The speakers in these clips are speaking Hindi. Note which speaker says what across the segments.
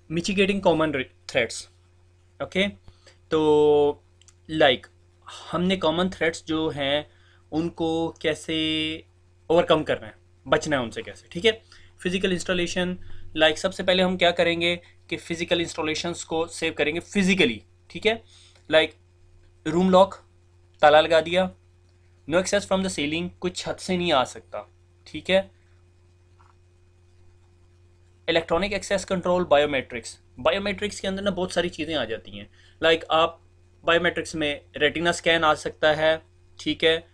Speaker 1: Mitigating common threats. ओके, तो लाइक हमने कॉमन थ्रेट्स जो हैं उनको कैसे ओवरकम करना है, बचना है उनसे कैसे, ठीक है। फिजिकल इंस्टॉलेशन, लाइक सबसे पहले हम क्या करेंगे कि फिजिकल इंस्टॉलेशंस को सेव करेंगे फिजिकली, ठीक है। लाइक रूम लॉक, ताला लगा दिया, no access from the ceiling, कुछ छत से नहीं आ सकता, ठीक है। Electronic access control, biometrics. Biometrics के अंदर ना बहुत सारी चीज़ें आ जाती हैं। लाइक आप बायोमेट्रिक्स में रेटिना स्कैन आ सकता है, ठीक है,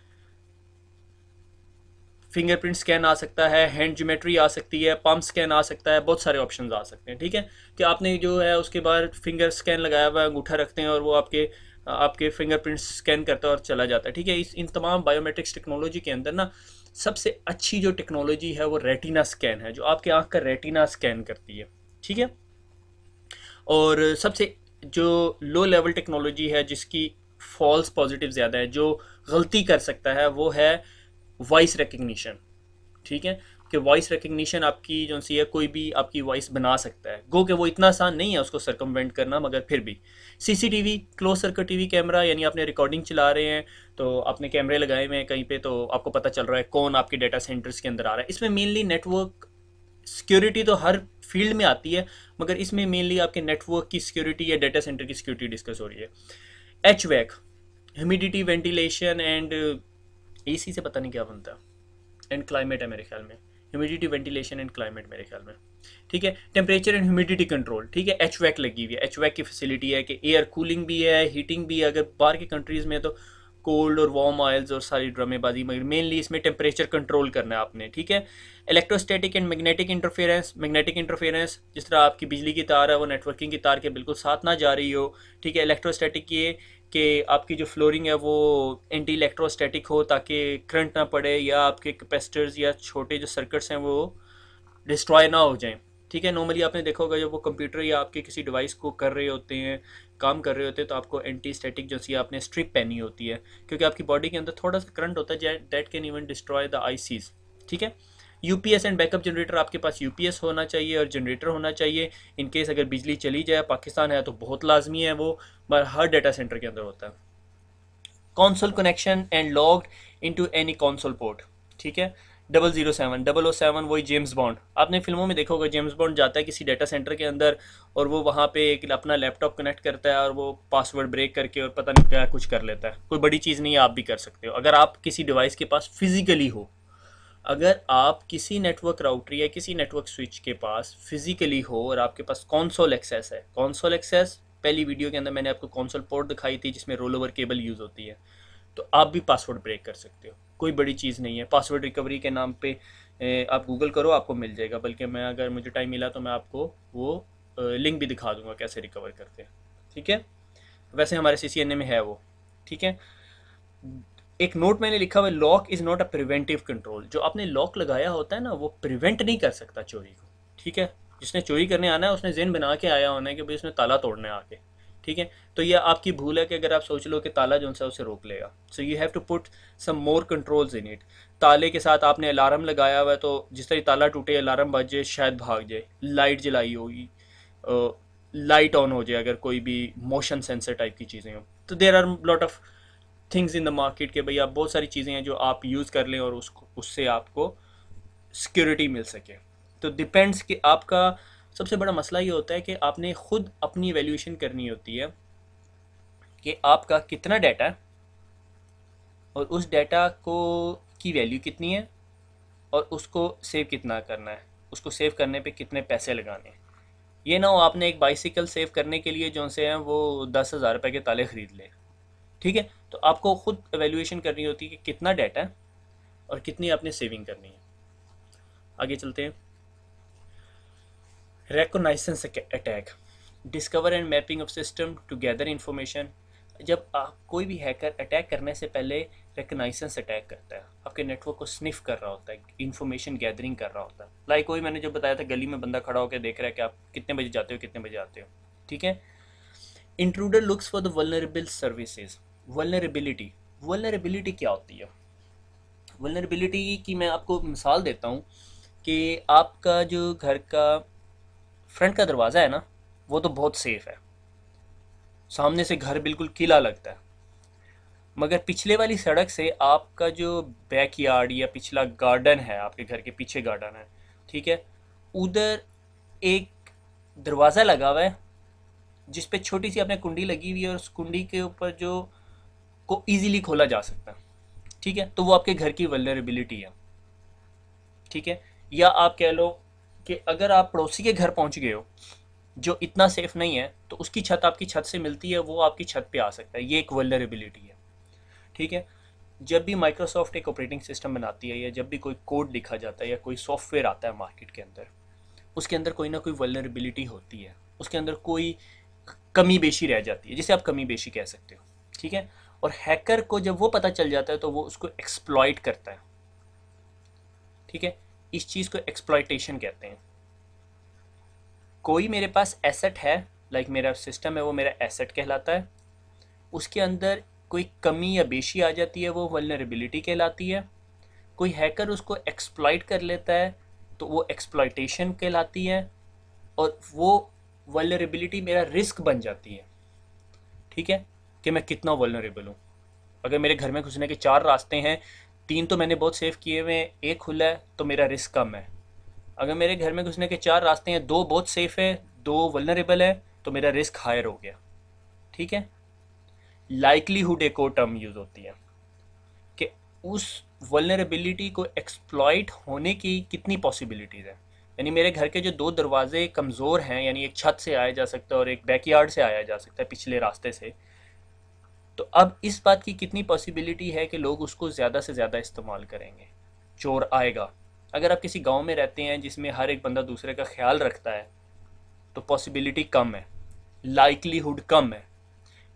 Speaker 1: फिंगरप्रिंट स्कैन आ सकता है, हैंड ज्योमेट्री आ सकती है, पम्प स्कैन आ सकता है, बहुत सारे ऑप्शंस आ सकते हैं, ठीक है। कि आपने जो है उसके बाद फिंगर स्कैन लगाया हुआ है, अंगूठा रखते हैं और वो आपके आपके फिंगरप्रिंट स्कैन करता है और चला जाता है, ठीक है। इस इन तमाम बायोमेट्रिक्स टेक्नोलॉजी के अंदर ना सबसे अच्छी जो टेक्नोलॉजी है वो रेटिना स्कैन है, जो आपके आंख का रेटिना स्कैन करती है, ठीक है। और सबसे जो लो लेवल टेक्नोलॉजी है जिसकी फॉल्स पॉजिटिव ज़्यादा है, जो गलती कर सकता है, वो है वॉइस रिकग्निशन, ठीक है। कि वॉइस रिकग्निशन आपकी जो सी है कोई भी आपकी वॉइस बना सकता है, गो कि वो इतना आसान नहीं है उसको सरकमवेंट करना, मगर फिर भी CCTV, close circuit TV camera, यानी आपने रिकॉर्डिंग चला रहे हैं तो आपने कैमरे लगाए हुए हैं कहीं पे, तो आपको पता चल रहा है कौन आपके डेटा सेंटर्स के अंदर आ रहा है। इसमें मेनली नेटवर्क सिक्योरिटी तो हर फील्ड में आती है, मगर इसमें मेनली आपके नेटवर्क की सिक्योरिटी या डेटा सेंटर की सिक्योरिटी डिस्कस हो रही है। HVAC, humidity ventilation and AC से पता नहीं क्या बनता है, एंड क्लाइमेट है मेरे ख्याल में, ह्यूमिडिटी वेंटिलेशन एंड क्लाइमेट मेरे ख्याल में, ठीक है। टेम्परेचर एंड ह्यूमिडिटी कंट्रोल, ठीक है। एच वैक लगी हुई है, एच वैक की फैसिलिटी है कि एयर कूलिंग भी है, हीटिंग भी है। अगर बाहर की कंट्रीज़ में तो कोल्ड और वार्म ऑयल्स और सारी ड्रामेबाजी, मगर मेनली इसमें टेम्परेचर कंट्रोल करना है आपने, ठीक है। Electrostatic and magnetic interference, magnetic interference जिस तरह आपकी बिजली की तार है वो नेटवर्किंग की तार के बिल्कुल साथ ना जा रही हो, ठीक है। इलेक्ट्रोस्टैटिक ये कि आपकी जो फ्लोरिंग है वो एंटी इलेक्ट्रोस्टैटिक हो ताकि करंट ना पड़े या आपके कैपेसिटर्स या छोटे जो सर्किट्स हैं वो डिस्ट्रॉय ना हो जाएं, ठीक है। नॉर्मली आपने देखा होगा जब वो कंप्यूटर या आपके किसी डिवाइस को कर रहे होते हैं, काम कर रहे होते हैं, तो आपको एंटी स्टैटिक जो सी आपने स्ट्रिप पहनी होती है, क्योंकि आपकी बॉडी के अंदर थोड़ा सा करंट होता है that can even destroy the ICs, ठीक है। यूपीएस एंड बैकअप जनरेटर, आपके पास यूपीएस होना चाहिए और जनरेटर होना चाहिए इन केस अगर बिजली चली जाए। पाकिस्तान है तो बहुत लाजमी है वो, पर हर डेटा सेंटर के अंदर होता है। Console connection and logged into any console port, ठीक है। 007, 007 वही जेम्स बॉन्ड, आपने फिल्मों में देखा होगा, जेम्स बॉन्ड जाता है किसी डेटा सेंटर के अंदर और वो वहाँ पे एक अपना लैपटॉप कनेक्ट करता है और वो पासवर्ड ब्रेक करके और पता नहीं क्या कुछ कर लेता है। कोई बड़ी चीज़ नहीं है, आप भी कर सकते हो अगर आप किसी डिवाइस के पास फिजिकली हो। अगर आप किसी नेटवर्क राउटर या किसी नेटवर्क स्विच के पास फिजिकली हो और आपके पास कॉन्सोल एक्सेस है, कॉन्सोल एक्सेस पहली वीडियो के अंदर मैंने आपको कॉन्सोल पोर्ट दिखाई थी जिसमें रोल ओवर केबल यूज़ होती है, तो आप भी पासवर्ड ब्रेक कर सकते हो। कोई बड़ी चीज़ नहीं है, पासवर्ड रिकवरी के नाम पे आप गूगल करो आपको मिल जाएगा, बल्कि मैं अगर मुझे टाइम मिला तो मैं आपको वो लिंक भी दिखा दूंगा कैसे रिकवर करते हैं, ठीक है। वैसे हमारे सीसीएनए में है वो, ठीक है। एक नोट मैंने लिखा हुआ है, Lok is not a preventive control. जो आपने लॉक लगाया होता है ना वो प्रिवेंट नहीं कर सकता चोरी को, ठीक है। जिसने चोरी करने आना है उसने जेन बना के आया होना है कि भाई उसने ताला तोड़ने आके, ठीक है। तो ये आपकी भूल है कि अगर आप सोच लो कि ताला जो सा उसे रोक लेगा, so you have to put some more controls in it. ताले के साथ आपने अलार्म लगाया हुआ है तो जिस तरह ताला टूटे अलार्म बजे शायद भाग जाए। लाइट जलाई होगी, लाइट ऑन हो जाए अगर कोई भी मोशन सेंसर टाइप की चीज़ें हो, तो there are lot of things in the market के भाई आप बहुत सारी चीज़ें हैं जो आप यूज़ कर लें और उसको उससे आपको सिक्योरिटी मिल सके। तो डिपेंड्स कि आपका सबसे बड़ा मसला ये होता है कि आपने खुद अपनी वैल्यूएशन करनी होती है कि आपका कितना डाटा है और उस डाटा को की वैल्यू कितनी है और उसको सेव कितना करना है, उसको सेव करने पे कितने पैसे लगाने हैं। ये ना हो आपने एक बाइसिकल सेव करने के लिए जो से हैं वो 10,000 रुपये के ताले खरीद ले, ठीक है। तो आपको खुद एवेल्यूएशन करनी होती है कि कितना डाटा है और कितनी आपने सेविंग करनी है। आगे चलते हैं। Reconnaissance attack, discover and mapping of system to gather information. जब आप कोई भी हैकर अटैक करने से पहले रेकोनाइसेंस अटैक करता है, आपके नेटवर्क को स्निफ कर रहा होता है, इंफॉर्मेशन गैदरिंग कर रहा होता है। लाइक वही मैंने जो बताया था, गली में बंदा खड़ा होकर देख रहा है कि आप कितने बजे जाते हो कितने बजे आते हो, ठीक है। Intruder looks for the vulnerable services. Vulnerability, vulnerability क्या होती है? वल्नरेबिलिटी की मैं आपको मिसाल देता हूँ कि आपका जो घर का फ्रंट का दरवाज़ा है ना, वो तो बहुत सेफ है, सामने से घर बिल्कुल किला लगता है। मगर पिछले वाली सड़क से आपका जो बैकयार्ड या पिछला गार्डन है, आपके घर के पीछे गार्डन है, ठीक है, उधर एक दरवाज़ा लगा हुआ है जिस पे छोटी सी आपने कुंडी लगी हुई है, और उस कुंडी के ऊपर जो को इजीली खोला जा सकता है, ठीक है, तो वो आपके घर की वल्नरेबिलिटी है, ठीक है। या आप कह लो कि अगर आप पड़ोसी के घर पहुंच गए हो जो इतना सेफ नहीं है, तो उसकी छत आपकी छत से मिलती है, वो आपकी छत पे आ सकता है, ये एक वल्नरेबिलिटी है, ठीक है। जब भी माइक्रोसॉफ्ट एक ऑपरेटिंग सिस्टम बनाती है, या जब भी कोई कोड लिखा जाता है, या कोई सॉफ्टवेयर आता है मार्केट के अंदर, उसके अंदर कोई ना कोई वल्नरेबिलिटी होती है, उसके अंदर कोई कमी बेशी रह जाती है, जिसे आप कमी बेशी कह सकते हो, ठीक है। और हैकर को जब वो पता चल जाता है तो वो उसको एक्सप्लॉइट करता है, ठीक है। इस चीज़ को एक्सप्लॉइटेशन कहते हैं। कोई मेरे पास एसेट है, लाइक मेरा सिस्टम है, वो मेरा एसेट कहलाता है, उसके अंदर कोई कमी या बेशी आ जाती है, वो वल्नरेबिलिटी कहलाती है। कोई हैकर उसको एक्सप्लॉइट कर लेता है तो वो एक्सप्लॉइटेशन कहलाती है, और वो वल्नरेबिलिटी मेरा रिस्क बन जाती है, ठीक है, कि मैं कितना वल्नरेबल हूँ। अगर मेरे घर में घुसने के 4 रास्ते हैं, 3 तो मैंने बहुत सेफ किए हुए हैं, एक खुला है, तो मेरा रिस्क कम है। अगर मेरे घर में घुसने के 4 रास्ते हैं, 2 बहुत सेफ है, 2 वल्नरेबल है, तो मेरा रिस्क हायर हो गया, ठीक है। लाइकलीहुड एक और टर्म यूज़ होती है कि उस वल्नरेबिलिटी को एक्सप्लॉइट होने की कितनी पॉसिबिलिटीज़ है। यानी मेरे घर के जो 2 दरवाजे कमज़ोर हैं, यानी एक छत से आया जा सकता है और एक बैकयार्ड से आया जा सकता है पिछले रास्ते से, तो अब इस बात की कितनी पॉसिबिलिटी है कि लोग उसको ज़्यादा से ज़्यादा इस्तेमाल करेंगे, चोर आएगा। अगर आप किसी गांव में रहते हैं जिसमें हर एक बंदा दूसरे का ख्याल रखता है, तो पॉसिबिलिटी कम है, लाइकलीहुड कम है,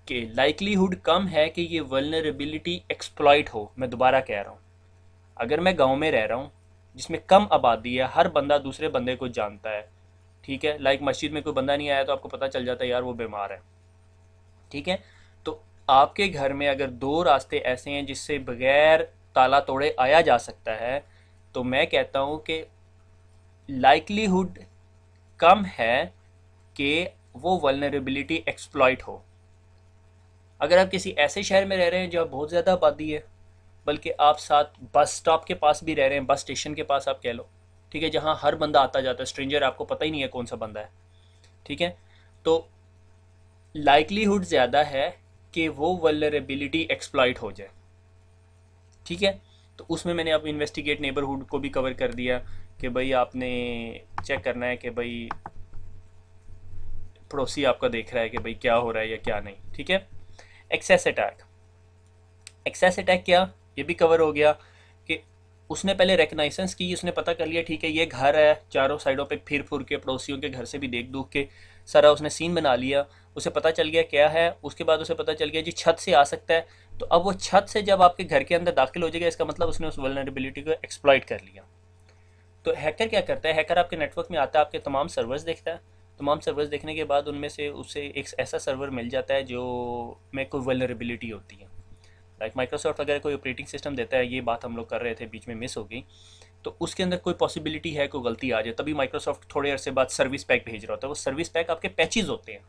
Speaker 1: कि लाइकलीहुड कम है कि ये वल्नरेबिलिटी एक्सप्लॉइट हो। मैं दोबारा कह रहा हूँ, अगर मैं गांव में रह रहा हूँ जिसमें कम आबादी है, हर बंदा दूसरे बंदे को जानता है, ठीक है, लाइक मस्जिद में कोई बंदा नहीं आया तो आपको पता चल जाता है यार वो बीमार है, ठीक है। तो आपके घर में अगर 2 रास्ते ऐसे हैं जिससे बगैर ताला तोड़े आया जा सकता है, तो मैं कहता हूँ कि लाइकलीहुड कम है कि वो वल्नरेबिलिटी एक्सप्लॉइट हो। अगर आप किसी ऐसे शहर में रह रहे हैं जहाँ बहुत ज़्यादा आबादी है, बल्कि आप साथ बस स्टॉप के पास भी रह रहे हैं, बस स्टेशन के पास आप कह लो, ठीक है, जहाँ हर बंदा आता जाता है, स्ट्रेंजर, आपको पता ही नहीं है कौन सा बंदा है, ठीक है, तो लाइकलीहुड ज़्यादा है कि वो वल्नरेबिलिटी एक्सप्लॉइट हो जाए, ठीक है। तो उसमें मैंने अब इन्वेस्टिगेट नेबरहुड को भी कवर कर दिया कि भाई आपने चेक करना है कि भाई पड़ोसी आपका देख रहा है कि भाई क्या हो रहा है या क्या नहीं, ठीक है। एक्सेस अटैक, एक्सेस अटैक क्या, ये भी कवर हो गया कि उसने पहले रिकग्नाइजेंस की, उसने पता कर लिया ठीक है ये घर है, चारों साइडों पे फिर फुर के पड़ोसियों के घर से भी देख दूख के सारा उसने सीन बना लिया, उसे पता चल गया क्या है। उसके बाद उसे पता चल गया जी छत से आ सकता है, तो अब वो छत से जब आपके घर के अंदर दाखिल हो जाएगा, इसका मतलब उसने उस वल्नरेबिलिटी को एक्सप्लॉइट कर लिया। तो हैकर क्या करता है, हैकर आपके नेटवर्क में आता है, आपके तमाम सर्वर्स देखता है, तमाम सर्वर्स देखने के बाद उनमें से उसे एक ऐसा सर्वर मिल जाता है जो में कोई वल्नरेबिलिटी होती है। लाइक माइक्रोसॉफ्ट अगर कोई ऑपरेटिंग सिस्टम देता है, ये बात हम लोग कर रहे थे बीच में मिस हो गई, तो उसके अंदर कोई पॉसिबिलिटी है कोई गलती आ जाए, तभी माइक्रोसॉफ्ट थोड़े अरसे बाद सर्विस पैक भेज रहा होता है। वो सर्विस पैक आपके पैचेज होते हैं।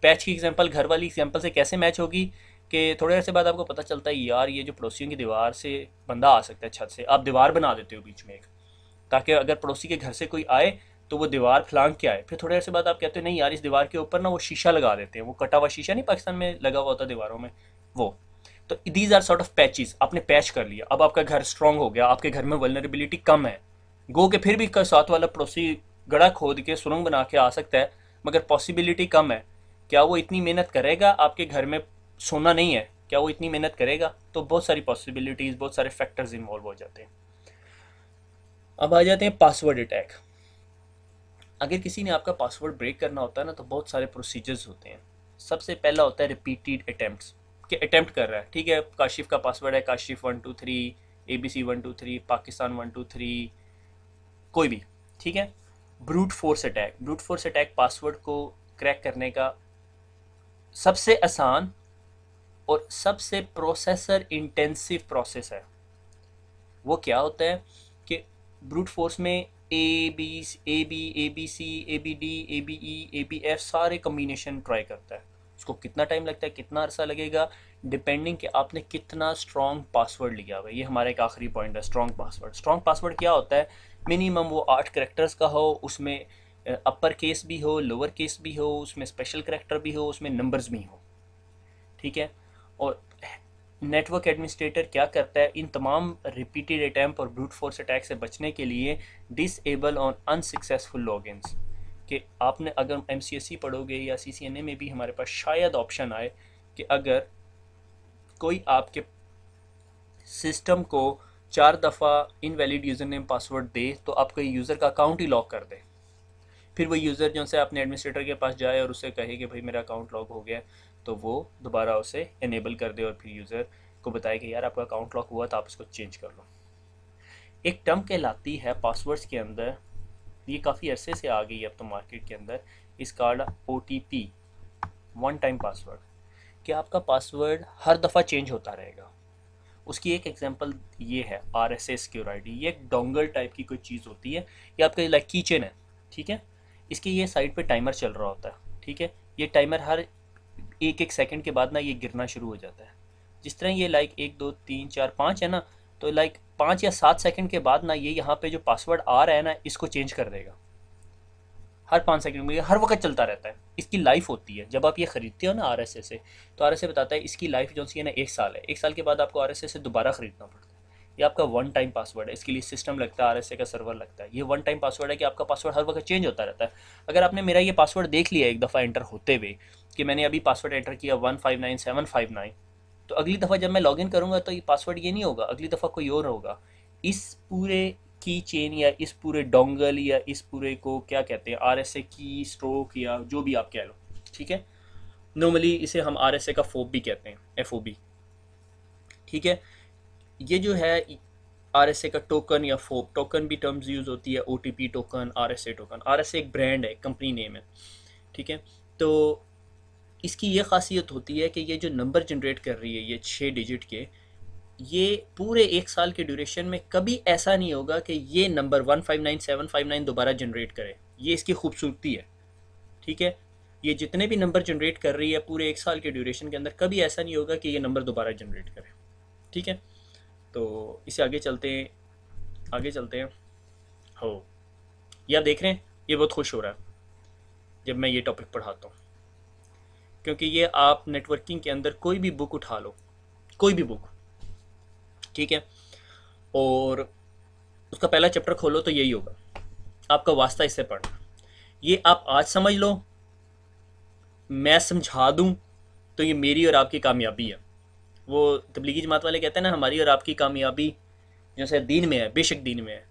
Speaker 1: पैच की एग्जांपल घर वाली एग्जांपल से कैसे मैच होगी कि थोड़े अरसे बाद आपको पता चलता है यार ये जो पड़ोसियों की दीवार से बंदा आ सकता है छत से, आप दीवार बना देते हो बीच में एक, ताकि अगर पड़ोसी के घर से कोई आए तो वो दीवार फलांग के आए। फिर थोड़े अरसे बाद आप कहते हो नहीं यार इस दीवार के ऊपर ना वो शीशा लगा देते हैं, वो कटा हुआ शीशा नहीं पाकिस्तान में लगा हुआ होता दीवारों में, वो। तो these are sort of patches, आपने पैच कर लिया, अब आपका घर स्ट्रांग हो गया, आपके घर में वल्नरेबिलिटी कम है। गो के फिर भी साथ वाला पड़ोसी गड़ा खोद के सुरंग बना के आ सकता है, मगर पॉसिबिलिटी कम है। क्या वो इतनी मेहनत करेगा, आपके घर में सोना नहीं है, क्या वो इतनी मेहनत करेगा? तो बहुत सारी पॉसिबिलिटीज़, बहुत सारे फैक्टर्स इन्वॉल्व हो जाते हैं। अब आ जाते हैं पासवर्ड अटैक। अगर किसी ने आपका पासवर्ड ब्रेक करना होता है ना, तो बहुत सारे प्रोसीजर्स होते हैं। सबसे पहला होता है रिपीटेड अटैम्प्ट्स, कि अटैम्प्ट कर रहा है, ठीक है, काशिफ का पासवर्ड है काशिफ 123, ABC 123, पाकिस्तान 123, कोई भी, ठीक है। Brute force attack, brute force attack password को क्रैक करने का सबसे आसान और सबसे प्रोसेसर इंटेंसिव प्रोसेस है। वो क्या होता है कि ब्रूट फोर्स में ABC, ABD, ABE, ABF सारे कम्बिनेशन ट्राई करता है। उसको कितना टाइम लगता है, कितना अरसा लगेगा, डिपेंडिंग कि आपने कितना स्ट्रॉन्ग पासवर्ड लिया हुआ है। ये हमारा एक आखिरी पॉइंट है, स्ट्रॉन्ग पासवर्ड। स्ट्रॉन्ग पासवर्ड क्या होता है? मिनिमम वो 8 करेक्टर्स का हो, उसमें अपर केस भी हो, लोअर केस भी हो, उसमें स्पेशल करेक्टर भी हो, उसमें नंबर्स भी हो, ठीक है। और नेटवर्क एडमिनिस्ट्रेटर क्या करता है, इन तमाम रिपीटेड अटैम्प्ट और ब्रूट फोर्स अटैक से बचने के लिए डिसेबल ऑन अनसक्सेसफुल लॉगिन्स, कि आपने अगर MCSE पढ़ोगे या CCNA में भी हमारे पास शायद ऑप्शन आए कि अगर कोई आपके सिस्टम को 4 दफ़ा इनवैलिड यूज़र नेम पासवर्ड दे तो आपको यूज़र का अकाउंट ही लॉक कर दे। फिर वो यूज़र जो से अपने एडमिनिस्ट्रेटर के पास जाए और उससे कहे कि भाई मेरा अकाउंट लॉक हो गया, तो वो दोबारा उसे इनेबल कर दे और फिर यूज़र को बताए कि यार आपका अकाउंट लॉक हुआ तो आप इसको चेंज कर लो। एक टर्म कहलाती है पासवर्ड्स के अंदर, ये काफ़ी अरसे से आ गई है अब तो मार्केट के अंदर, इस card OTP, one time password, कि आपका पासवर्ड हर दफ़ा चेंज होता रहेगा। उसकी एक एग्जांपल ये है RSA सिक्योर आईडी। ये एक डोंगल टाइप की कोई चीज़ होती है, ये आपका लाइक कीचेन है, ठीक है। इसके ये साइड पे टाइमर चल रहा होता है, ठीक है। ये टाइमर हर एक सेकंड के बाद ना ये गिरना शुरू हो जाता है। जिस तरह ये लाइक 1 2 3 4 5 है ना, तो लाइक 5 या 7 सेकंड के बाद ना ये यहाँ पे जो पासवर्ड आ रहा है ना, इसको चेंज कर देगा। हर 5 सेकंड में, हर वक्त चलता रहता है। इसकी लाइफ होती है, जब आप ये खरीदते हो ना RSA से, तो RSA बताता है इसकी लाइफ जो सी है ना 1 साल है। 1 साल के बाद आपको RSA से दोबारा खरीदना पड़ता है। ये आपका वन टाइम पासवर्ड है, इसके लिए सिस्टम लगता है, RSA का सर्वर लगता है। ये वन टाइम पासवर्ड है कि आपका पासवर्ड हर वक्त चेंज होता रहता है। अगर आपने मेरा ये पासवर्ड देख लिया एक दफ़ा एंटर होते हुए कि मैंने अभी पासवर्ड एंटर किया 159759, तो अगली दफ़ा जब मैं लॉगिन करूँगा तो ये पासवर्ड ये नहीं होगा, अगली दफ़ा कोई और होगा। इस पूरे की चेन या इस पूरे डोंगल या इस पूरे को क्या कहते हैं, RSA की स्ट्रोक या जो भी आप कह लो, ठीक है। नॉर्मली इसे हम RSA का फोब भी कहते हैं, FOB, ठीक है। ये जो है RSA का टोकन या फोब, टोकन भी टर्म्स यूज़ होती है, OTP token, RSA token. RSA एक ब्रांड है, कंपनी नेम है, ठीक है। तो इसकी ये खासियत होती है कि ये जो नंबर जनरेट कर रही है, ये 6 डिजिट के, ये पूरे 1 साल के ड्यूरेशन में कभी ऐसा नहीं होगा कि ये नंबर 159759 दोबारा जनरेट करे। ये इसकी खूबसूरती है, ठीक है। ये जितने भी नंबर जनरेट कर रही है पूरे 1 साल के ड्यूरेशन के अंदर, कभी ऐसा नहीं होगा कि ये नंबर दोबारा जनरेट करे, ठीक है। तो इसे आगे चलते हैं, आगे चलते हैं। हो, ये आप देख रहे हैं, ये बहुत खुश हो रहा है जब मैं ये टॉपिक पढ़ाता हूँ, क्योंकि ये आप नेटवर्किंग के अंदर कोई भी बुक उठा लो, कोई भी बुक, ठीक है, और उसका पहला चैप्टर खोलो तो यही होगा, आपका वास्ता इससे पढ़ना। ये आप आज समझ लो, मैं समझा दूं तो ये मेरी और आपकी कामयाबी है। वो तबलीगी जमात वाले कहते हैं ना, हमारी और आपकी कामयाबी जैसे दीन में है, बेशक दीन में है।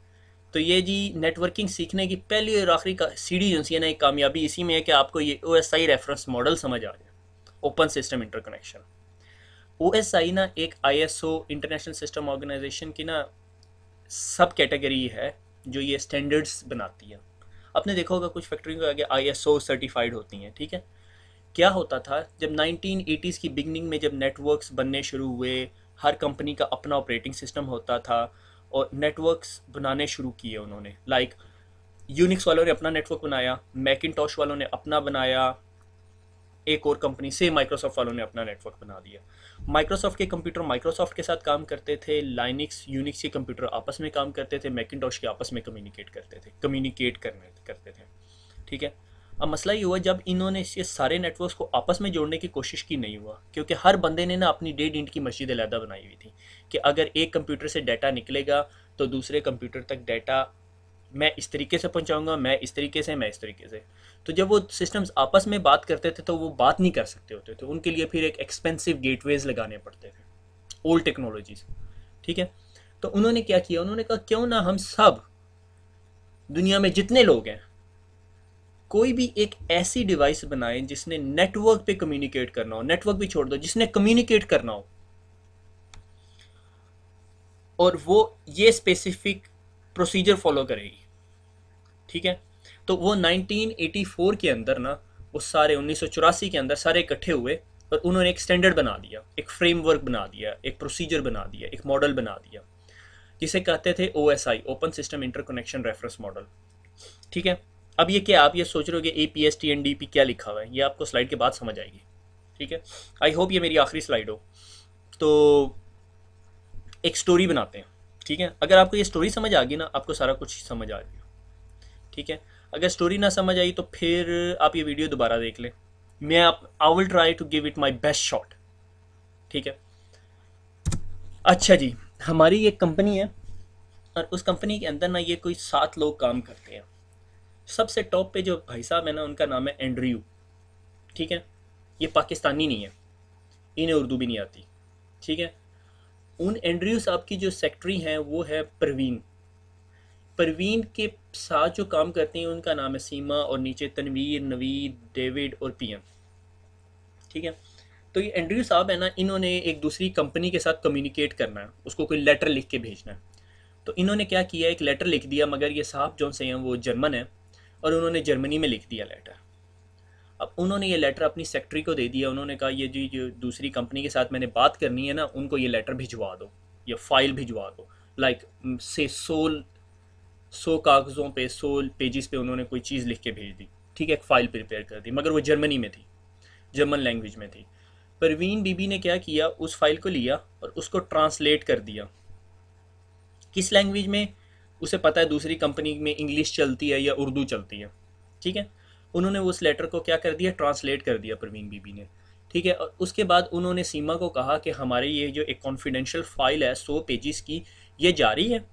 Speaker 1: तो ये जी नेटवर्किंग सीखने की पहली और आखिरी का सीढ़ी जो है ना, एक कामयाबी इसी में है कि आपको ये OSI रेफरेंस मॉडल समझ आ जाए, ओपन सिस्टम इंटरकनेक्शन। OSI ना एक ISO इंटरनेशनल सिस्टम ऑर्गेनाइजेशन की ना सब कैटेगरी है जो ये स्टैंडर्ड्स बनाती है। आपने देखा होगा कुछ फैक्ट्री को आगे ISO सर्टिफाइड होती हैं, ठीक है। क्या होता था जब 1980s की बिगनिंग में, जब नेटवर्क्स बनने शुरू हुए, हर कंपनी का अपना ऑपरेटिंग सिस्टम होता था और नेटवर्क्स बनाने शुरू किए उन्होंने। लाइक यूनिक्स वालों ने अपना नेटवर्क बनाया, मैकिनटॉश वालों ने अपना बनाया, एक और कंपनी से माइक्रोसॉफ्ट वालों ने अपना नेटवर्क बना दिया। माइक्रोसॉफ्ट के कंप्यूटर माइक्रोसॉफ्ट के साथ काम करते थे, लाइनिक्स यूनिक्स के कंप्यूटर आपस में काम करते थे, मैकिनटॉश के आपस में कम्युनिकेट करते थे, ठीक है। अब मसला ये हुआ जब इन्होंने ये सारे नेटवर्क्स को आपस में जोड़ने की कोशिश की, नहीं हुआ, क्योंकि हर बंदे ने ना अपनी 1.5 इंच की मस्जिद अलहदा बनाई हुई थी कि अगर एक कंप्यूटर से डाटा निकलेगा तो दूसरे कंप्यूटर तक डाटा मैं इस तरीके से पहुंचाऊंगा, मैं इस तरीके से, मैं इस तरीके से। तो जब वो सिस्टम्स आपस में बात करते थे तो वो बात नहीं कर सकते होते थे, उनके लिए फिर एक एक्सपेंसिव गेटवेज लगाने पड़ते थे, ओल्ड टेक्नोलॉजीज, ठीक है। तो उन्होंने क्या किया, उन्होंने कहा क्यों ना हम सब दुनिया में जितने लोग हैं कोई भी एक ऐसी डिवाइस बनाएं जिसने नेटवर्क पे कम्युनिकेट करना हो, नेटवर्क भी छोड़ दो, जिसने कम्युनिकेट करना हो, और वो ये स्पेसिफिक प्रोसीजर फॉलो करेगी, ठीक है। तो वो 1984 के अंदर ना, वो सारे 1984 के अंदर सारे इकट्ठे हुए और उन्होंने एक स्टैंडर्ड बना दिया, एक फ्रेमवर्क बना दिया, एक प्रोसीजर बना दिया, एक मॉडल बना दिया जिसे कहते थे OSI, open system interconnection reference model. ठीक है, अब ये क्या, आप ये सोच रहे हो कि APS TNDP क्या लिखा हुआ है, ये आपको स्लाइड के बाद समझ आएगी। ठीक है, आई होप ये मेरी आखिरी स्लाइड हो। तो एक स्टोरी बनाते हैं। ठीक है, अगर आपको ये स्टोरी समझ आ गई ना, आपको सारा कुछ समझ आ गया। ठीक है, अगर स्टोरी ना समझ आई तो फिर आप ये वीडियो दोबारा देख लें। I will try to give it my best shot. ठीक है, अच्छा जी, हमारी एक कंपनी है और उस कंपनी के अंदर ना ये कोई 7 लोग काम करते हैं। सबसे टॉप पे जो भाई साहब है ना, उनका नाम है एंड्रयू। ठीक है, ये पाकिस्तानी नहीं है, इन्हें उर्दू भी नहीं आती। ठीक है, उन एंड्रयू साहब की जो सेक्रेटरी हैं वो है परवीन। परवीन के साथ जो काम करते हैं उनका नाम है सीमा, और नीचे तनवीर, नवीद, डेविड और पीएम। ठीक है, तो ये एंड्रयू साहब है ना, इन्होंने एक दूसरी कंपनी के साथ कम्युनिकेट करना है, उसको कोई लेटर लिख के भेजना है। तो इन्होंने क्या किया, एक लेटर लिख दिया, मगर ये साहब जो से हैं वो जर्मन है और उन्होंने जर्मनी में लिख दिया लेटर। अब उन्होंने ये लेटर अपनी सेक्रेटरी को दे दिया। उन्होंने कहा ये जी जो दूसरी कंपनी के साथ मैंने बात करनी है ना, उनको ये लेटर भिजवा दो या फाइल भिजवा दो। लाइक से 100 कागज़ों पे 100 पेजेस पे उन्होंने कोई चीज़ लिख के भेज दी। ठीक है, एक फ़ाइल प्रिपेयर कर दी, मगर वो जर्मनी में थी, जर्मन लैंग्वेज में थी। परवीन बीबी ने क्या किया, उस फाइल को लिया और उसको ट्रांसलेट कर दिया। किस लैंग्वेज में, उसे पता है दूसरी कंपनी में इंग्लिश चलती है या उर्दू चलती है। ठीक है, उन्होंने उस लेटर को क्या कर दिया, ट्रांसलेट कर दिया परवीन बीबी ने। ठीक है, और उसके बाद उन्होंने सीमा को कहा कि हमारे ये जो एक कॉन्फिडेंशियल फाइल है 100 पेजेस की, ये जारी है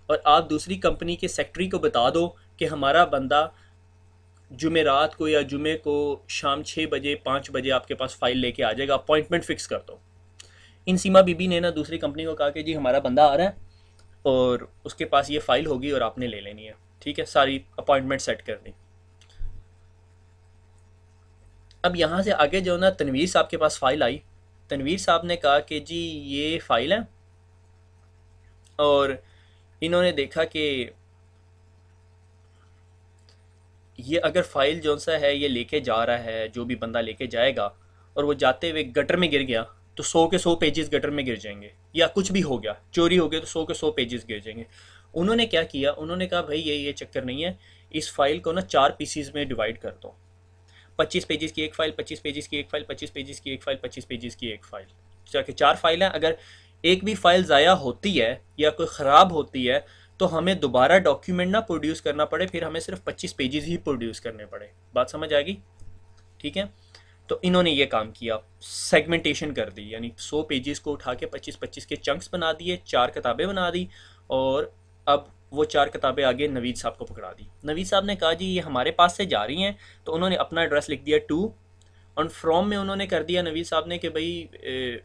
Speaker 1: और आप दूसरी कंपनी के सेक्रेटरी को बता दो कि हमारा बंदा जुमेरात को या जुमे को शाम 6 बजे 5 बजे आपके पास फाइल लेके आ जाएगा, अपॉइंटमेंट फिक्स कर दो। इन सीमा बीबी ने ना दूसरी कंपनी को कहा कि जी हमारा बंदा आ रहा है और उसके पास ये फाइल होगी और आपने ले लेनी है। ठीक है, सारी अपॉइंटमेंट सेट कर दी। अब यहाँ से आगे जो ना तनवीर साहब के पास फाइल आई। तनवीर साहब ने कहा कि जी ये फाइल है, और इन्होंने देखा कि ये अगर फाइल जो सा है ये लेके जा रहा है, जो भी बंदा लेके जाएगा, और वो जाते हुए गटर में गिर गया तो 100 के 100 पेजेस गटर में गिर जाएंगे, या कुछ भी हो गया, चोरी हो गया तो 100 के 100 पेजेस गिर जाएंगे। उन्होंने क्या किया, उन्होंने कहा भाई ये चक्कर नहीं है, इस फाइल को ना 4 पीसीज में डिवाइड कर दो। 25 पेजेस की एक फाइल, 25 पेजेस की एक फाइल, 25 पेजेस की एक फाइल, 25 पेजेस की एक फाइल, जाके 4 फाइल हैं। अगर एक भी फाइल ज़ाया होती है या कोई ख़राब होती है तो हमें दोबारा डॉक्यूमेंट ना प्रोड्यूस करना पड़े, फिर हमें सिर्फ 25 पेजेस ही प्रोड्यूस करने पड़े। बात समझ आ गई? ठीक है, तो इन्होंने ये काम किया, सेगमेंटेशन कर दी, यानी 100 पेजेस को उठा के 25-25 के चंक्स बना दिए, 4 किताबें बना दी, और अब वो 4 किताबें आगे नवीद साहब को पकड़ा दी। नवीद साहब ने कहा जी ये हमारे पास से जा रही हैं, तो उन्होंने अपना एड्रेस लिख दिया 2, और फ्रॉम में उन्होंने कर दिया नवीद साहब ने कि भाई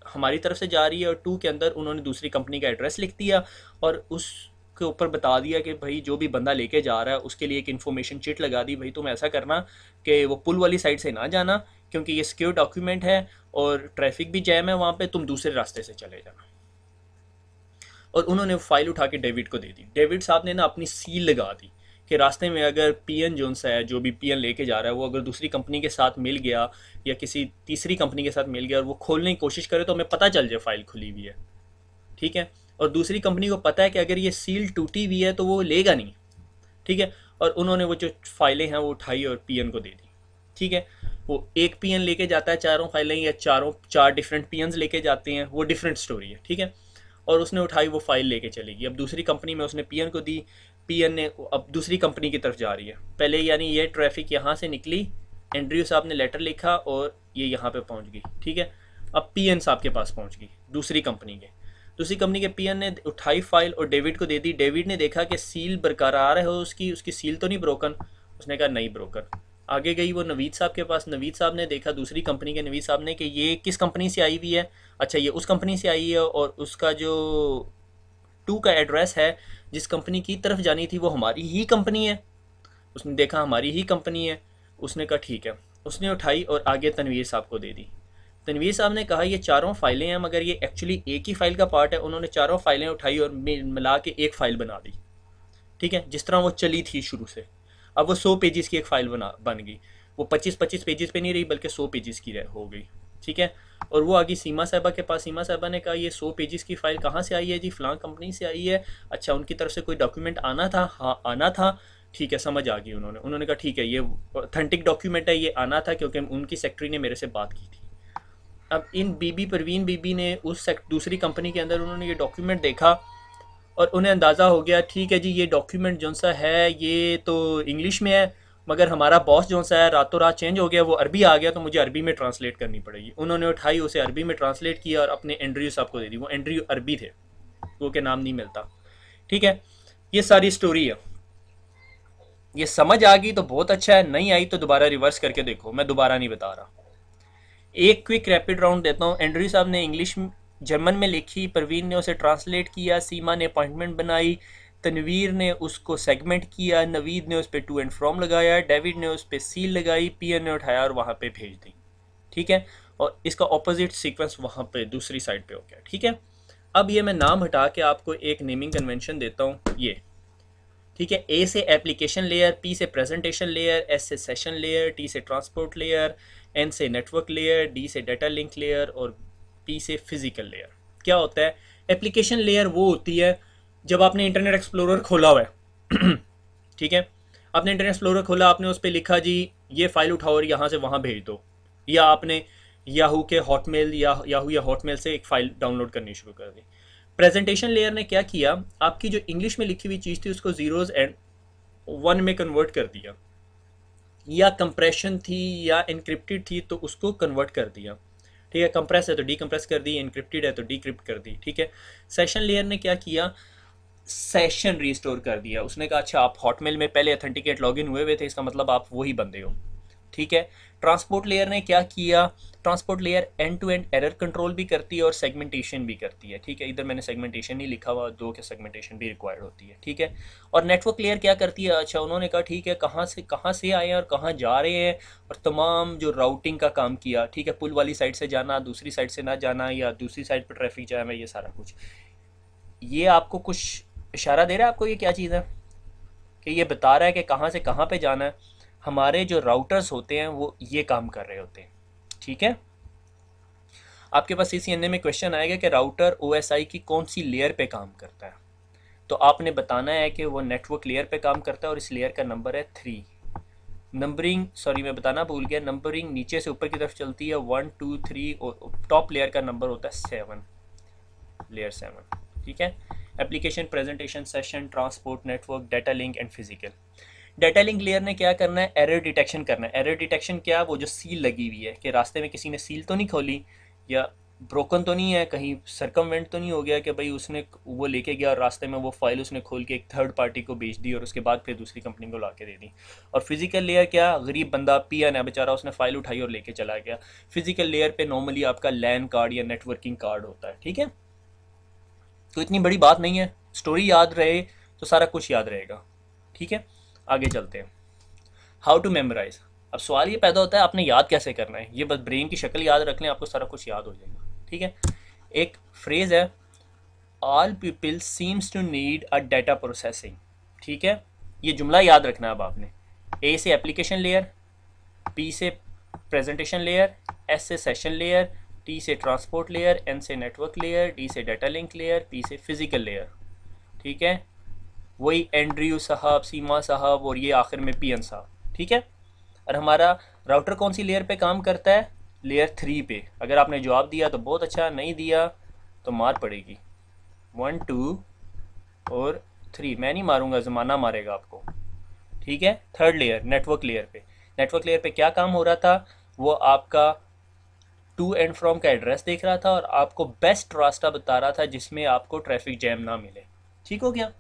Speaker 1: हमारी तरफ से जा रही है, और 2 के अंदर उन्होंने दूसरी कंपनी का एड्रेस लिख दिया, और उसके ऊपर बता दिया कि भाई जो भी बंदा लेके जा रहा है उसके लिए एक इन्फॉर्मेशन चिट लगा दी, भाई तुम ऐसा करना कि वो पुल वाली साइड से ना जाना, क्योंकि ये सिक्योर डॉक्यूमेंट है और ट्रैफिक भी जैम है वहाँ पे, तुम दूसरे रास्ते से चले जाना। और उन्होंने फाइल उठा के डेविड को दे दी। डेविड साहब ने ना अपनी सील लगा दी कि रास्ते में अगर पीएन जोन सा है, जो भी पीएन लेके जा रहा है, वो अगर दूसरी कंपनी के साथ मिल गया या किसी तीसरी कंपनी के साथ मिल गया और वो खोलने की कोशिश करे तो हमें पता चल जाए फाइल खुली हुई है। ठीक है, और दूसरी कंपनी को पता है कि अगर ये सील टूटी हुई है तो वो लेगा नहीं। ठीक है, और उन्होंने वो जो फाइलें हैं वो उठाई और पीएन को दे दी। ठीक है, वो एक पीएन लेके जाता है चारों फाइलें, या चार डिफरेंट पीएन्स लेके जाते हैं, वो डिफरेंट स्टोरी है। ठीक है, और उसने उठाई वो फाइल लेके चलेगी। अब दूसरी कंपनी में उसने पीएन को दी, पीएन ने अब दूसरी कंपनी की तरफ जा रही है। पहले यानी ये ट्रैफिक यहाँ से निकली, एंड्रयू साहब ने लेटर लिखा और ये यहाँ पे पहुँच गई। ठीक है, अब पीएन साहब के पास पहुँच गई दूसरी कंपनी के पीएन ने उठाई फाइल और डेविड को दे दी। डेविड ने देखा कि सील बरकरार है, उसकी सील तो नहीं ब्रोकन। उसने कहा नहीं ब्रोकन। आगे गई वो नवीद साहब के पास। नवीद साहब ने देखा दूसरी कंपनी के नवीद साहब ने कि ये किस कंपनी से आई हुई है। अच्छा, ये उस कंपनी से आई है, और उसका जो 2 का एड्रेस है जिस कंपनी की तरफ जानी थी वो हमारी ही कंपनी है। उसने देखा हमारी ही कंपनी है। उसने कहा ठीक है। उसने उठाई और आगे तनवीर साहब को दे दी। तनवीर साहब ने कहा ये चारों फाइलें हैं, मगर ये एक्चुअली एक ही फाइल का पार्ट है। उन्होंने चारों फाइलें उठाई और मिला के एक फ़ाइल बना दी। ठीक है, जिस तरह वो चली थी शुरू से। अब वो 100 पेजेस की एक फ़ाइल बन गई। वो 25-25 पेजेस पे नहीं रही, बल्कि 100 पेजेस की हो गई। ठीक है। और वो आ गई सीमा साहिबा के पास। सीमा साहिबा ने कहा ये 100 पेजेस की फ़ाइल कहाँ से आई है जी? फ़लाँ कंपनी से आई है। अच्छा, उनकी तरफ से कोई डॉक्यूमेंट आना था? हाँ आना था। ठीक है, समझ आ गई। उन्होंने कहा ठीक है, ये ऑथेंटिक डॉक्यूमेंट है, ये आना था क्योंकि उनकी सेक्रेटरी ने मेरे से बात की थी। अब इन बीबी परवीन बीबी ने उस दूसरी कंपनी के अंदर उन्होंने ये डॉक्यूमेंट देखा और उन्हें अंदाज़ा हो गया ठीक है जी, ये डॉक्यूमेंट जो सा है ये तो इंग्लिश में है, मगर हमारा बॉस जो सा है रातों रात चेंज हो गया, वो अरबी आ गया, तो मुझे अरबी में ट्रांसलेट करनी पड़ेगी। उन्होंने उठाई, उसे अरबी में ट्रांसलेट किया और अपने एंड्रयू साहब को दे दी। वो एंड्रयू अरबी थे, वो के नाम नहीं मिलता। ठीक है, ये सारी स्टोरी है। ये समझ आ गई तो बहुत अच्छा है, नहीं आई तो दोबारा रिवर्स करके देखो, मैं दोबारा नहीं बता रहा। एक क्विक रैपिड राउंड देता हूँ। एंड्रयू साहब ने इंग्लिश जर्मन में लिखी, परवीन ने उसे ट्रांसलेट किया, सीमा ने अपॉइंटमेंट बनाई, तनवीर ने उसको सेगमेंट किया, नवीद ने उस पर टू एंड फ्रॉम लगाया, डेविड ने उस पर सील लगाई, पीएन ने उठाया और वहाँ पे भेज दी। ठीक है, और इसका ऑपोजिट सीक्वेंस वहाँ पे दूसरी साइड पे हो गया। ठीक है, अब ये मैं नाम हटा के आपको एक नेमिंग कन्वेंशन देता हूँ ये। ठीक है, ए से एप्लीकेशन लेयर, पी से प्रेजेंटेशन लेयर, एस से सेशन लेयर, टी से ट्रांसपोर्ट लेयर, एन से नेटवर्क लेयर, डी से डाटा लिंक लेयर और पी से फिजिकल लेयर। क्या होता है? एप्लीकेशन लेयर वो होती है जब आपने इंटरनेट एक्सप्लोरर खोला हुआ है ठीक है, आपने इंटरनेट एक्सप्लोरर खोला, आपने उस पर लिखा जी ये फाइल उठाओ और यहाँ से वहाँ भेज दो, या आपने याहू के हॉटमेल या याहू या हॉटमेल से एक फ़ाइल डाउनलोड करनी शुरू कर दी। प्रेजेंटेशन लेयर ने क्या किया? आपकी जो इंग्लिश में लिखी हुई चीज़ थी उसको जीरोज एंड वन में कन्वर्ट कर दिया, या कंप्रेशन थी या इनक्रिप्टेड थी तो उसको कन्वर्ट कर दिया। ठीक है, कंप्रेस है तो डीकंप्रेस कर दी, इनक्रिप्टेड है तो डीक्रिप्ट कर दी। ठीक है, सेशन लेयर ने क्या किया? सेशन रिस्टोर कर दिया। उसने कहा अच्छा आप हॉटमेल में पहले अथेंटिकेट लॉगिन हुए हुए थे, इसका मतलब आप वही बंदे हो। ठीक है, ट्रांसपोर्ट लेयर ने क्या किया? Transport layer end to end error control भी करती है और सेगमेंटेशन भी करती है। ठीक है, इधर मैंने सेगमेंटेशन नहीं लिखा हुआ, दो के सेगमेंटेशन भी रिक्वायर्ड होती है। ठीक है, और नेटवर्क लेयर क्या करती है? अच्छा, उन्होंने कहा ठीक है कहाँ से आए हैं और कहाँ जा रहे हैं, और तमाम जो राउटिंग का काम किया। ठीक है, पुल वाली साइड से जाना, दूसरी साइड से ना जाना, या दूसरी साइड पर ट्रैफिक जाम है, ये सारा कुछ। ये आपको कुछ इशारा दे रहा है आपको ये क्या चीज़ है? कि ये बता रहा है कि कहाँ से कहाँ पे जाना है। हमारे जो राउटर्स होते हैं वो ये काम कर रहे होते हैं। ठीक है, आपके पास CCNA में क्वेश्चन आएगा कि राउटर OSI की कौन सी लेयर पे काम करता है, तो आपने बताना है कि वो नेटवर्क लेयर पे काम करता है और इस लेयर का नंबर है 3। नंबरिंग, सॉरी मैं बताना भूल गया, नंबरिंग नीचे से ऊपर की तरफ चलती है 1 2 3 और टॉप लेयर का नंबर होता है 7, लेयर 7। ठीक है, application, presentation, session, transport, network, data link and physical. Data link layer ने क्या करना है? एरर डिटेक्शन करना है। एरर डिटेक्शन क्या? वो जो सील लगी हुई है कि रास्ते में किसी ने सील तो नहीं खोली, या ब्रोकन तो नहीं है, कहीं सरकमवेंट तो नहीं हो गया कि भाई उसने वो लेके गया और रास्ते में वो फाइल उसने खोल के एक थर्ड पार्टी को बेच दी और उसके बाद फिर दूसरी कंपनी को ला के दे दी। और फिजिकल लेयर क्या? गरीब बंदा पियन है बेचारा, उसने फाइल उठाई और लेके चला गया। फिजिकल लेयर पे नॉर्मली आपका लैन कार्ड या नेटवर्किंग कार्ड होता है। ठीक है, तो इतनी बड़ी बात नहीं है, स्टोरी याद रहे तो सारा कुछ याद रहेगा। ठीक है, आगे चलते हैं। How to memorise. अब सवाल ये पैदा होता है आपने याद कैसे करना है? ये बस ब्रेन की शक्ल याद रख लें, आपको सारा कुछ याद हो जाएगा। ठीक है, एक फ्रेज है, all people seems to need a data processing. ठीक है, ये जुमला याद रखना है अब आपने। ए से एप्लीकेशन लेयर, पी से प्रेजेंटेशन लेयर, एस से सेशन लेयर, टी से ट्रांसपोर्ट लेयर, एन से नेटवर्क लेयर, डी से डाटा लिंक लेयर, पी से फिजिकल लेयर। ठीक है, वही एंड्रयू साहब, सीमा साहब और ये आखिर में पीएन साहब। ठीक है, और हमारा राउटर कौन सी लेयर पे काम करता है? लेयर 3 पे। अगर आपने जवाब दिया तो बहुत अच्छा, नहीं दिया तो मार पड़ेगी। 1 2 और 3 मैं नहीं मारूंगा, ज़माना मारेगा आपको। ठीक है, थर्ड लेयर नेटवर्क लेयर पे। नेटवर्क लेयर पे क्या काम हो रहा था? वो आपका टू एंड फ्रॉम का एड्रेस देख रहा था और आपको बेस्ट रास्ता बता रहा था जिसमें आपको ट्रैफिक जैम ना मिले। ठीक हो गया,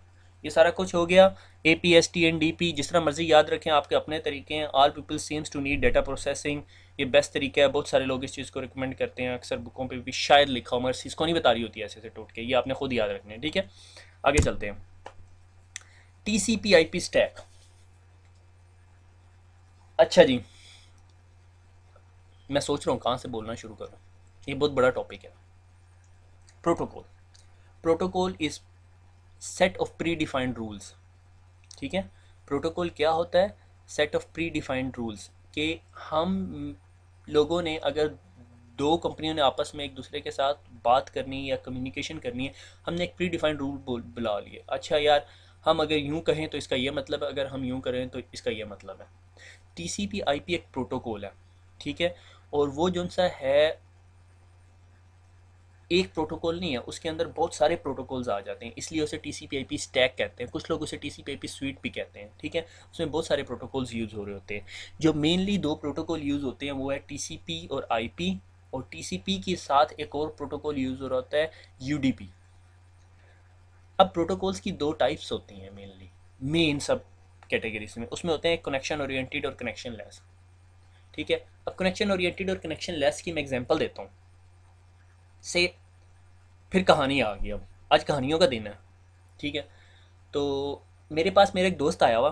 Speaker 1: ये सारा कुछ हो गया। APSTNDP जिस तरह मर्जी याद रखें, आपके अपने तरीके हैं। All people seems to need data processing, ये बेस्ट तरीका है, बहुत सारे लोग इस चीज़ को रिकमेंड करते हैं, अक्सर बुकों पे भी शायद लिखा हो, मगर इसको नहीं बता रही होती है ऐसे ऐसे टोट के, ये आपने खुद याद रखने हैं। ठीक है, आगे चलते हैं। TCP/IP stack. अच्छा जी, मैं सोच रहा हूँ कहाँ से बोलना शुरू करूँ, ये बहुत बड़ा टॉपिक है। Protocol. Protocol is set of pre defined rules. ठीक है, प्रोटोकॉल क्या होता है? Set of pre defined rules, कि हम लोगों ने अगर दो कंपनियों ने आपस में एक दूसरे के साथ बात करनी है या कम्युनिकेशन करनी है, हमने एक प्री डिफाइंड रूल बुला लिए, अच्छा यार हम अगर यूं कहें तो इसका ये मतलब है, अगर हम यूं करें तो इसका ये मतलब है। टीसीपी आईपी एक प्रोटोकॉल है, ठीक है, और वो जो सा है एक प्रोटोकॉल नहीं है, उसके अंदर बहुत सारे प्रोटोकॉल्स आ जाते हैं, इसलिए उसे टीसीपी आईपी स्टैक कहते हैं, कुछ लोग उसे टीसीपी आईपी स्वीट भी कहते हैं, ठीक है। उसमें बहुत सारे प्रोटोकॉल्स यूज़ हो रहे होते हैं। जो मेनली दो प्रोटोकॉल यूज़ होते हैं वो है टीसीपी और आईपी, और टीसीपी के साथ एक और प्रोटोकॉल यूज़ हो रहा होता है यूडीपी। अब प्रोटोकॉल्स की दो टाइप्स होती हैं मेनली, मेन सब कैटेगरीज में, उसमें होते हैं कनेक्शन ओरिएंटेड और कनेक्शन लेस, ठीक है। अब कनेक्शन ओरिएंटेड और कनेक्शन लेस की मैं एग्जांपल देता हूँ से, फिर कहानी आ गई। अब आज कहानियों का दिन है, ठीक है। तो मेरे पास मेरा एक दोस्त आया हुआ,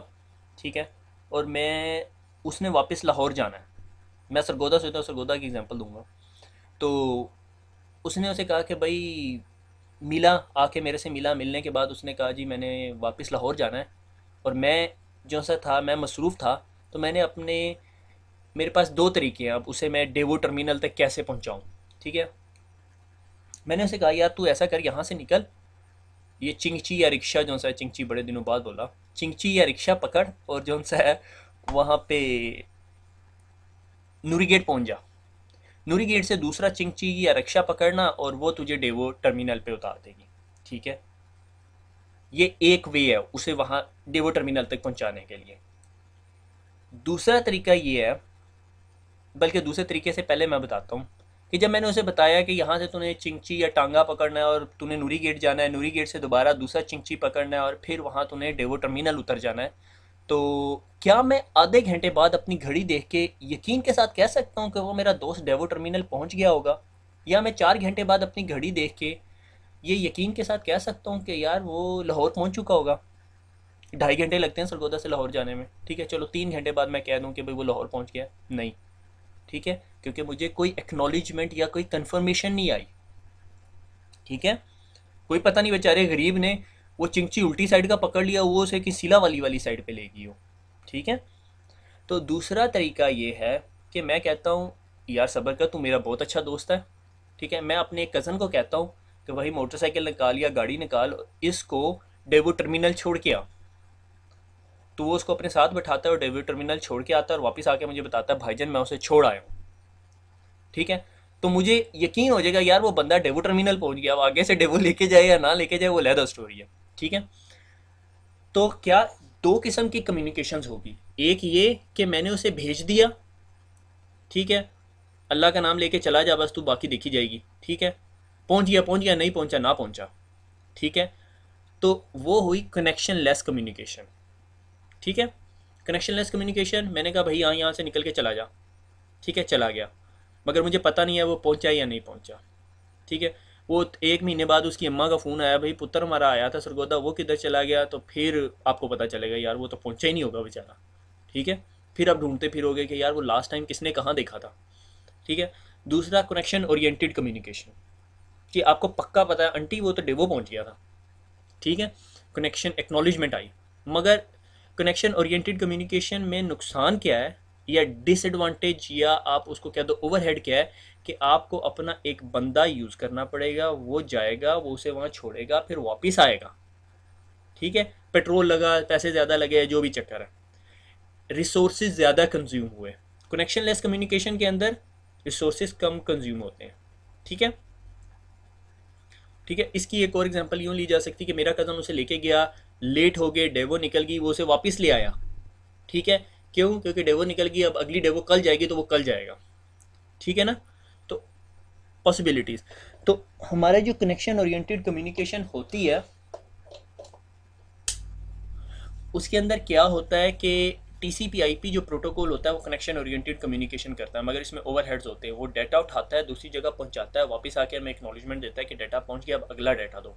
Speaker 1: ठीक है, और मैं उसने वापस लाहौर जाना है, मैं सरगोदा से था, सरगोदा की एग्जांपल दूंगा। तो उसने उसे कहा कि भाई मिला, आके मेरे से मिला, मिलने के बाद उसने कहा जी मैंने वापस लाहौर जाना है, और मैं जो सा था मैं मसरूफ़ था, तो मैंने अपने, मेरे पास दो तरीके हैं अब उसे मैं डेवो टर्मिनल तक कैसे पहुंचाऊं, ठीक है। मैंने उसे कहा यार तू ऐसा कर, यहाँ से निकल, ये चिंगची या रिक्शा जो सा है, चिंगची बड़े दिनों बाद बोला, चिंगची या रिक्शा पकड़ और जो सा है वहाँ पे नूरी गेट पहुँच जा, नूरी गेट से दूसरा चिंगची या रिक्शा पकड़ना और वो तुझे डेवो टर्मिनल पे उतार देगी, ठीक है। ये एक वे है उसे वहाँ डेवो टर्मिनल तक पहुँचाने के लिए। दूसरा तरीका ये है, बल्कि दूसरे तरीके से पहले मैं बताता हूँ, कि जब मैंने उसे बताया कि यहाँ से तूने चिंगची या टांगा पकड़ना है और तूने नूरी गेट जाना है, नूरी गेट से दोबारा दूसरा चिंगची पकड़ना है और फिर वहाँ तूने डेवो टर्मिनल उतर जाना है, तो क्या मैं आधे घंटे बाद अपनी घड़ी देख के यकीन के साथ कह सकता हूँ कि वो मेरा दोस्त डेवो टर्मिनल पहुँच गया होगा, या मैं 4 घंटे बाद अपनी घड़ी देख के ये यकीन के साथ कह सकता हूँ कि यार वो लाहौर पहुँच चुका होगा। 2.5 घंटे लगते हैं सरगोदा से लाहौर जाने में, ठीक है, चलो 3 घंटे बाद मैं कह दूँ कि भाई वो लाहौर पहुँच गया, नहीं, ठीक है, क्योंकि मुझे कोई एक्नॉलेजमेंट या कोई कंफर्मेशन नहीं आई, ठीक है। कोई पता नहीं बेचारे गरीब ने वो चिंची उल्टी साइड का पकड़ लिया, वो उसे कि सिला वाली साइड पे ले गई हो, ठीक है। तो दूसरा तरीका ये है कि मैं कहता हूँ यार सबर कर, तू मेरा बहुत अच्छा दोस्त है, ठीक है, मैं अपने एक कज़न को कहता हूँ कि वही मोटरसाइकिल निकाल या गाड़ी निकाल, इसको डेवो टर्मिनल छोड़ के आ, तो वो उसको अपने साथ बैठाता है और डेवो टर्मिनल छोड़ के आता है और वापस आके मुझे बताता है भाईजान मैं उसे छोड़ आया हूँ, ठीक है। तो मुझे यकीन हो जाएगा यार वो बंदा डेवो टर्मिनल पहुंच गया, अब आगे से डेवो लेके जाए या ना लेके जाए वो अलग स्टोरी है, ठीक है। तो क्या दो किस्म की कम्युनिकेशंस होगी, एक ये कि मैंने उसे भेज दिया, ठीक है, अल्लाह का नाम लेके चला जा बस तू बाकी देखी जाएगी, ठीक है, पहुंच गया नहीं पहुंचा ना पहुंचा, ठीक है। तो वो हुई कनेक्शन लेस कम्युनिकेशन, ठीक है। कनेक्शन लेस कम्युनिकेशन, मैंने कहा भाई यहाँ से निकल के चला जा, ठीक है, चला गया, मगर मुझे पता नहीं है वो पहुंचा या नहीं पहुंचा, ठीक है। वो 1 महीने बाद उसकी अम्मा का फ़ोन आया, भाई पुत्र हमारा आया था सरगोदा, वो किधर चला गया, तो फिर आपको पता चलेगा यार वो तो पहुंचा ही नहीं होगा बेचारा, ठीक है। फिर आप ढूंढते फिरोगे कि यार वो लास्ट टाइम किसने कहाँ देखा था, ठीक है। दूसरा कनेक्शन ओरिएंटेड कम्युनिकेशन, कि आपको पक्का पता है आंटी वो तो डेवो पहुंच गया था, ठीक है, कनेक्शन एक्नॉलेजमेंट आई, मगर कनेक्शन ओरिएंटेड कम्युनिकेशन में नुकसान क्या है या डिसएडवांटेज या आप उसको कह दो ओवरहेड क्या है, कि आपको अपना एक बंदा यूज़ करना पड़ेगा, वो जाएगा वो उसे वहाँ छोड़ेगा फिर वापस आएगा, ठीक है, पेट्रोल लगा, पैसे ज़्यादा लगे, जो भी चक्कर है, रिसोर्सेज ज़्यादा कंज्यूम हुए। कनेक्शन लेस कम्युनिकेशन के अंदर रिसोर्सेज कम कंज्यूम होते हैं, ठीक है, ठीक है। इसकी एक और एग्जांपल यूँ ली जा सकती है कि मेरा कज़न उसे लेके गया, लेट हो गए, डेवो निकल गई, वो उसे वापस ले आया, ठीक है, क्यों, क्योंकि डेवो निकल गई, अब अगली डेवो कल जाएगी तो वो कल जाएगा, ठीक है ना। तो पॉसिबिलिटीज़, तो हमारा जो कनेक्शन ओरिएंटेड कम्युनिकेशन होती है उसके अंदर क्या होता है कि टीसीपी आईपी जो प्रोटोकॉल होता है वो कनेक्शन ओरिएंटेड कम्युनिकेशन करता है, मगर इसमें ओवरहेड्स होते हैं, वो डाटा उठाता है दूसरी जगह पहुंचाता है, वापस आके हमें एक्नॉलेजमेंट देता है कि डाटा पहुंच गया, अब अगला डाटा दो।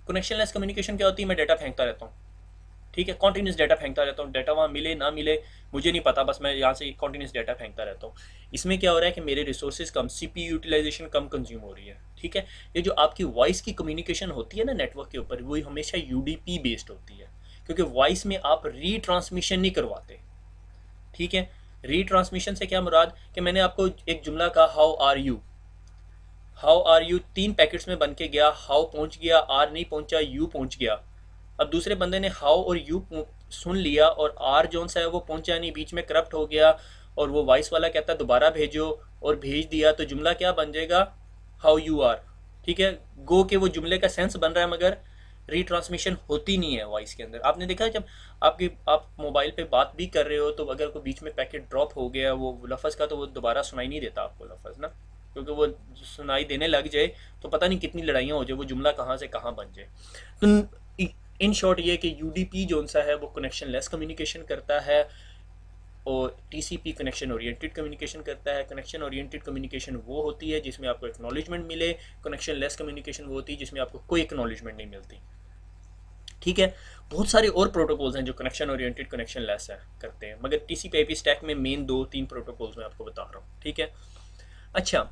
Speaker 1: कनेक्शन लेस कम्युनिकेशन क्या होती है, मैं डाटा फेंकता रहता हूँ, ठीक है, कॉन्टीन्यूस डाटा फेंकता रहता हूँ, डाटा वहाँ मिले ना मिले मुझे नहीं पता, बस मैं यहाँ से कॉन्टीन्यूस डाटा फेंकता रहता हूँ। इसमें क्या हो रहा है कि मेरे रिसोर्सेज कम, सीपीयू यूटिलाइजेशन कम कंज्यूम हो रही है, ठीक है। ये जो आपकी वॉइस की कम्युनिकेशन होती है ना नेटवर्क के ऊपर, वो हमेशा यूडीपी बेस्ड होती है, क्योंकि वॉइस में आप रीट्रांसमिशन नहीं करवाते, ठीक है। रीट्रांसमिशन से क्या मुराद कि मैंने आपको एक जुमला कहा हाउ आर यू 3 पैकेट्स में बन के गया, हाउ पहुंच गया, आर नहीं पहुंचा, यू पहुंच गया। अब दूसरे बंदे ने हाउ और यू सुन लिया और आर जोन सा है वो पहुंचा नहीं, बीच में करप्ट हो गया और वो वॉइस वाला कहता है दोबारा भेजो और भेज दिया, तो जुमला क्या बन जाएगा, हाउ यू आर। ठीक है, गो के वो जुमले का सेंस बन रहा है मगर रीट्रांसमिशन होती नहीं है वॉइस के अंदर। आपने देखा है जब आप मोबाइल पे बात भी कर रहे हो तो अगर कोई बीच में पैकेट ड्रॉप हो गया वो लफज का, तो वो दोबारा सुनाई नहीं देता आपको लफज ना, क्योंकि वो सुनाई देने लग जाए तो पता नहीं कितनी लड़ाइयाँ हो जाए, वो जुमला कहाँ से कहाँ बन जाए। तो इन शॉर्ट ये कि यूडीपी जो सा है वो कनेक्शन लेस कम्युनिकेशन करता है और टीसीपी कनेक्शन ओरिएंटेड कम्युनिकेशन करता है। कनेक्शन ओरिएंटेड कम्युनिकेशन वो होती है जिसमें आपको एक्नॉलेजमेंट मिले, कनेक्शन लेस कम्युनिकेशन वो होती है जिसमें आपको कोई एक्नॉलेजमेंट नहीं मिलती। ठीक है, बहुत सारे और प्रोटोकॉल्स हैं जो कनेक्शन ओरिएंटेड कनेक्शन लेस है करते हैं, मगर टीसीपी आईपी स्टैक में मेन 2-3 प्रोटोकॉल्स मैं आपको बता रहा हूँ। ठीक है, अच्छा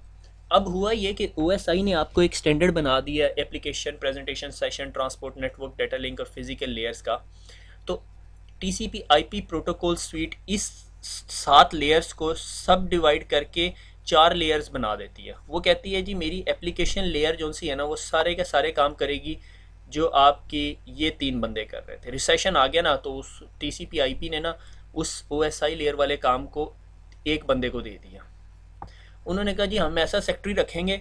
Speaker 1: अब हुआ ये कि OSI ने आपको एक स्टैंडर्ड बना दिया application presentation session transport network data link और फिजिकल लेयर्स का। तो TCP IP प्रोटोकॉल स्वीट इस 7 लेयर्स को सब डिवाइड करके 4 लेयर्स बना देती है। वो कहती है जी मेरी एप्लीकेशन लेयर जो सी है ना वो सारे के सारे काम करेगी जो आपकी ये 3 बंदे कर रहे थे। रिसेशन आ गया ना तो उस TCP IP ने ना उस OSI लेयर वाले काम को एक बंदे को दे दिया। उन्होंने कहा जी हम ऐसा सेक्रेटरी रखेंगे,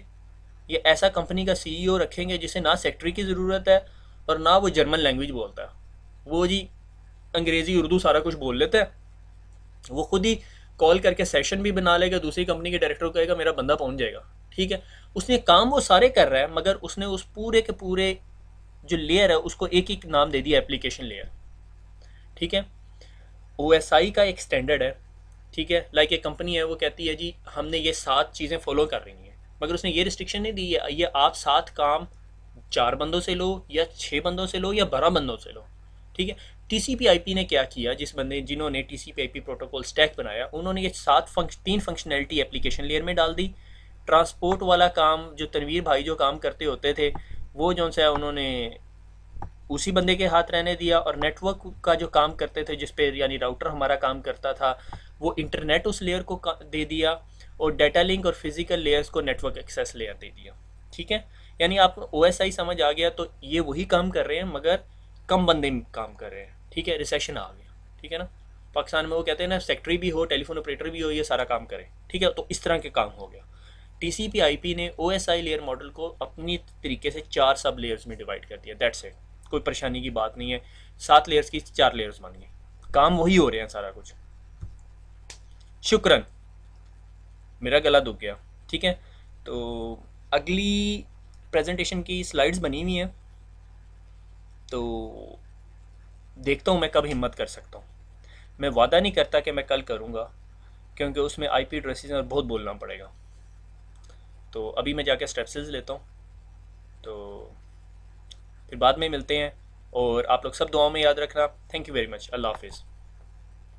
Speaker 1: ये ऐसा कंपनी का CEO रखेंगे जिसे ना सेक्रेटरी की ज़रूरत है और ना वो जर्मन लैंग्वेज बोलता है, वो जी अंग्रेज़ी उर्दू सारा कुछ बोल लेता है, वो खुद ही कॉल करके सेशन भी बना लेगा, दूसरी कंपनी के डायरेक्टर को कहेगा मेरा बंदा पहुंच जाएगा। ठीक है, उसने काम वो सारे कर रहा है मगर उसने उस पूरे के पूरे जो लेयर है उसको एक एक नाम दे दिया एप्लीकेशन लेयर। ठीक है, OSI का एक स्टैंडर्ड है। ठीक है, लाइक एक कंपनी है वो कहती है जी हमने ये 7 चीज़ें फॉलो कर रही हैं, मगर उसने ये रिस्ट्रिक्शन नहीं दी है ये आप 7 काम 4 बंदों से लो या 6 बंदों से लो या 12 बंदों से लो। ठीक है, TCP IP ने क्या किया, जिन्होंने TCP IP प्रोटोकॉल स्टैक बनाया उन्होंने ये 3 फंक्शनैलिटी एप्लीकेशन लेयर में डाल दी। ट्रांसपोर्ट वाला काम जो तनवीर भाई जो काम करते होते थे वो जो सा उन्होंने उसी बंदे के हाथ रहने दिया, और नेटवर्क का जो काम करते थे जिस पे यानी राउटर हमारा काम करता था वो इंटरनेट उस लेयर को दे दिया, और डाटा लिंक और फिजिकल लेयर्स को नेटवर्क एक्सेस लेयर दे दिया। ठीक है, यानी आप OSI समझ आ गया तो ये वही काम कर रहे हैं मगर कम बंदे काम कर रहे हैं। ठीक है, रिसेशन आ गया। ठीक है ना, पाकिस्तान में वो कहते हैं ना सेक्रेटरी भी हो टेलीफोन ऑपरेटर भी हो ये सारा काम करे। ठीक है, तो इस तरह के काम हो गया। TCP IP ने OSI लेयर मॉडल को अपनी तरीके से 4 सब लेयर्स में डिवाइड कर दिया, दैट्स इट, कोई परेशानी की बात नहीं है। 7 लेयर्स की 4 लेयर्स बन गई, काम वही हो रहे हैं सारा कुछ। शुक्रन, मेरा गला दुख गया। ठीक है, तो अगली प्रेजेंटेशन की स्लाइड्स बनी हुई हैं तो देखता हूँ मैं कब हिम्मत कर सकता हूँ। मैं वादा नहीं करता कि मैं कल करूँगा क्योंकि उसमें IP एड्रेसेस और बहुत बोलना पड़ेगा। तो अभी मैं जाके स्ट्रेप्सिल्स लेता हूँ, तो फिर बाद में मिलते हैं, और आप लोग सब दुआओं में याद रखना। थैंक यू वेरी मच, अल्लाह हाफिज़।